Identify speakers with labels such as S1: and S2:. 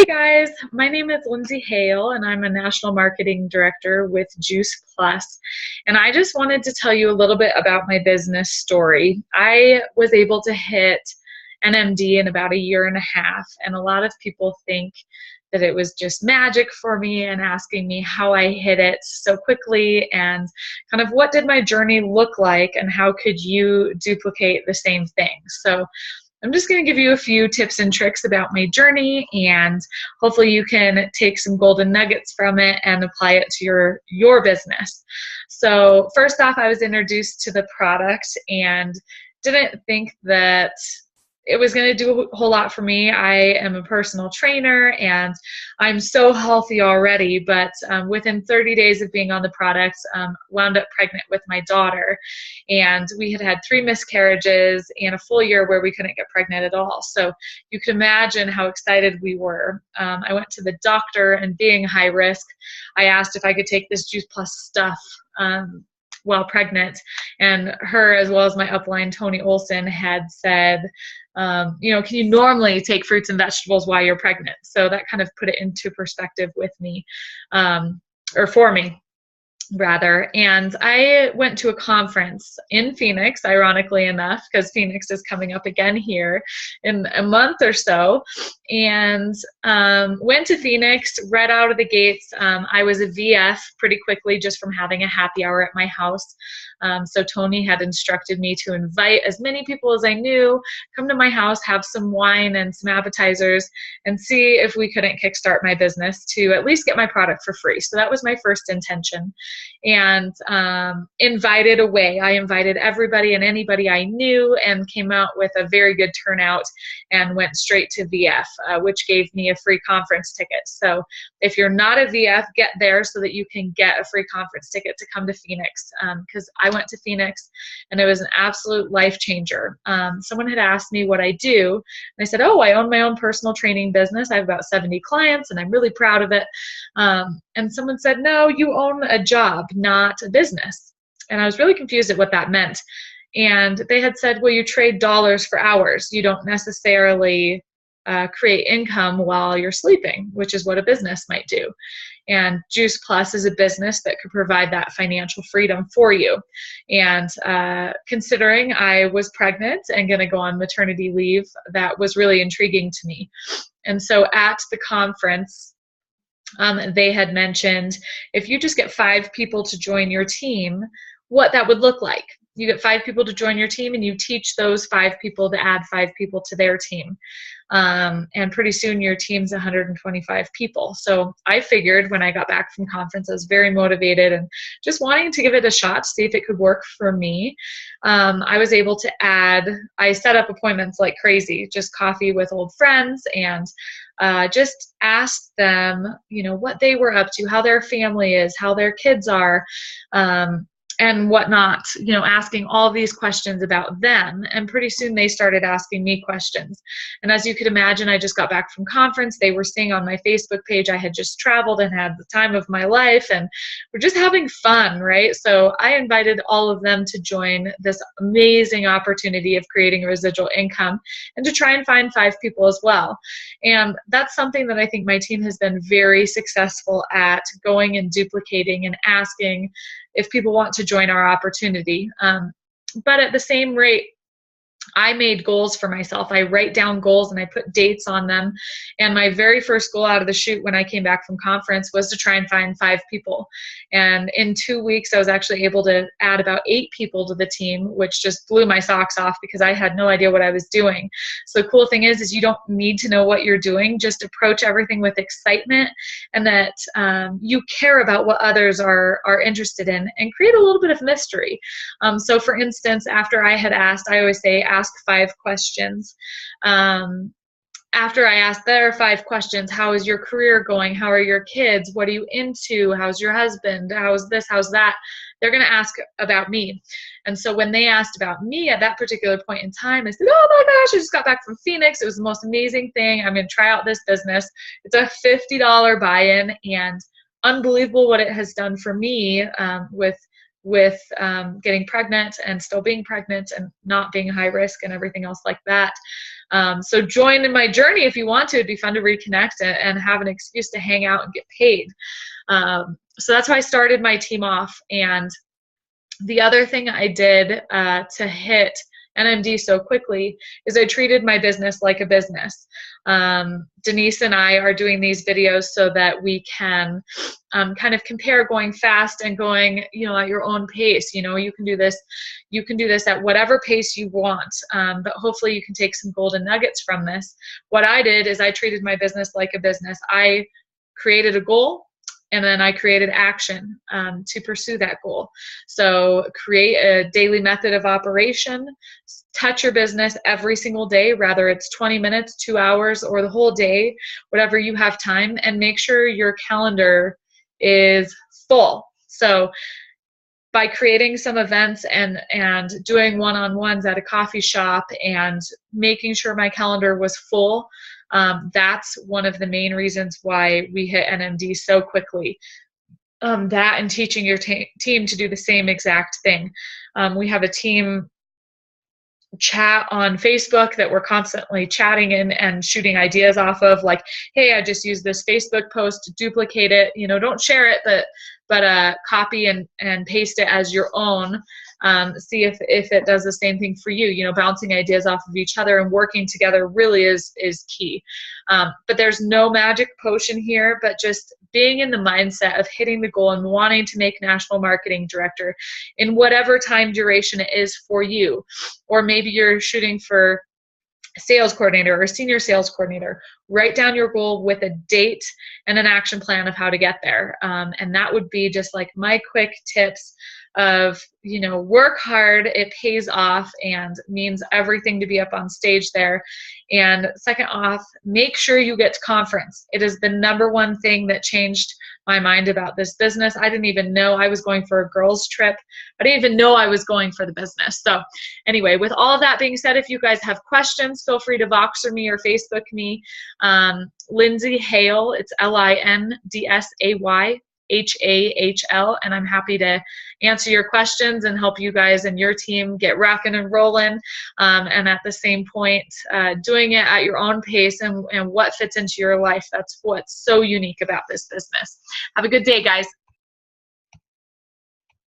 S1: guys, my name is Lindsay Hahl and I'm a National Marketing Director with Juice Plus. And I just wanted to tell you a little bit about my business story. I was able to hit NMD in about a year and a half, and a lot of people think that it was just magic for me and asking me how I hit it so quickly and kind of what did my journey look like and how could you duplicate the same thing. So I'm just going to give you a few tips and tricks about my journey, and hopefully you can take some golden nuggets from it and apply it to your business. So first off, I was introduced to the product and didn't think that it was going to do a whole lot for me. I am a personal trainer and I'm so healthy already, but within 30 days of being on the product, wound up pregnant with my daughter. And we had had 3 miscarriages and a full year where we couldn't get pregnant at all. So you can imagine how excited we were. I went to the doctor, and being high risk, I asked if I could take this Juice Plus stuff while pregnant, and her, as well as my upline Tony Olson, had said, can you normally take fruits and vegetables while you're pregnant? So that kind of put it into perspective with me, or for me rather. And I went to a conference in Phoenix, ironically enough, because Phoenix is coming up again here in a month or so, and went to Phoenix right out of the gates. I was a VF pretty quickly just from having a happy hour at my house. So Tony had instructed me to invite as many people as I knew, come to my house, have some wine and some appetizers, and see if we couldn't kickstart my business to at least get my product for free. So that was my first intention. And invited away. I invited everybody and anybody I knew and came out with a very good turnout and went straight to VF, which gave me a free conference ticket. So if you're not a VF, get there so that you can get a free conference ticket to come to Phoenix, because I went to Phoenix and it was an absolute life changer. Someone had asked me what I do, and I said, oh, I own my own personal training business. I have about 70 clients and I'm really proud of it. And someone said, no, you own a job, not a business. And I was really confused at what that meant. And they had said, well, you trade dollars for hours. You don't necessarily create income while you're sleeping, which is what a business might do. And Juice Plus is a business that could provide that financial freedom for you. And considering I was pregnant and going to go on maternity leave, that was really intriguing to me. And so at the conference, they had mentioned if you just get 5 people to join your team, what that would look like. You get 5 people to join your team and you teach those 5 people to add 5 people to their team. And pretty soon your team's 125 people. So I figured when I got back from conference, I was very motivated and just wanting to give it a shot to see if it could work for me. I was able to I set up appointments like crazy, just coffee with old friends, and just asked them, what they were up to, how their family is, how their kids are, and whatnot, asking all these questions about them. And pretty soon they started asking me questions. And as you could imagine, I just got back from conference. They were seeing on my Facebook page I had just traveled and had the time of my life, and we're just having fun, right? So I invited all of them to join this amazing opportunity of creating a residual income and to try and find 5 people as well. And that's something that I think my team has been very successful at, going and duplicating and asking if people want to join our opportunity. But at the same rate, I made goals for myself. I write down goals and I put dates on them. And my very first goal out of the chute when I came back from conference was to try and find 5 people. And in 2 weeks, I was actually able to add about 8 people to the team, which just blew my socks off because I had no idea what I was doing. So the cool thing is you don't need to know what you're doing. Just approach everything with excitement and that you care about what others are interested in, and create a little bit of mystery. So for instance, after I had asked, I always say, ask 5 questions. After I asked their 5 questions, how is your career going? How are your kids? What are you into? How's your husband? How's this? How's that? They're going to ask about me. And so when they asked about me at that particular point in time, I said, oh my gosh, I just got back from Phoenix. It was the most amazing thing. I'm going to try out this business. It's a $50 buy-in, and unbelievable what it has done for me with getting pregnant and still being pregnant and not being high risk and everything else like that. So join in my journey if you want to. It'd be fun to reconnect and have an excuse to hang out and get paid. So that's why I started my team off. And the other thing I did to hit NMD so quickly is I treated my business like a business. Denise and I are doing these videos so that we can kind of compare going fast and going, at your own pace. You can do this. You can do this at whatever pace you want, but hopefully you can take some golden nuggets from this. What I did is I treated my business like a business. I created a goal, and then I created action to pursue that goal. So create a daily method of operation, touch your business every single day, whether it's 20 minutes, 2 hours, or the whole day, whatever you have time, and make sure your calendar is full. So by creating some events and doing one-on-ones at a coffee shop and making sure my calendar was full, that's one of the main reasons why we hit NMD so quickly. That and teaching your team to do the same exact thing. We have a team chat on Facebook that we're constantly chatting in and shooting ideas off of, like, hey, I just used this Facebook post to duplicate it. Don't share it, but copy and paste it as your own. See if it does the same thing for you. Bouncing ideas off of each other and working together really is key. But there's no magic potion here, but just being in the mindset of hitting the goal and wanting to make national marketing director in whatever time duration it is for you. Or maybe you're shooting for sales coordinator or senior sales coordinator. Write down your goal with a date and an action plan of how to get there. And that would be just like my quick tips of, work hard, it pays off and means everything to be up on stage there. And second off, make sure you get to conference. It is the #1 thing that changed my mind about this business. I didn't even know I was going for a girls' trip. I didn't even know I was going for the business. So anyway, with all of that being said, if you guys have questions, feel free to Voxer me or Facebook me. Lindsay Hahl, it's LINDSAY. HAHL, and I'm happy to answer your questions and help you guys and your team get rocking and rolling, and at the same point doing it at your own pace and what fits into your life. That's what's so unique about this business. Have a good day, guys.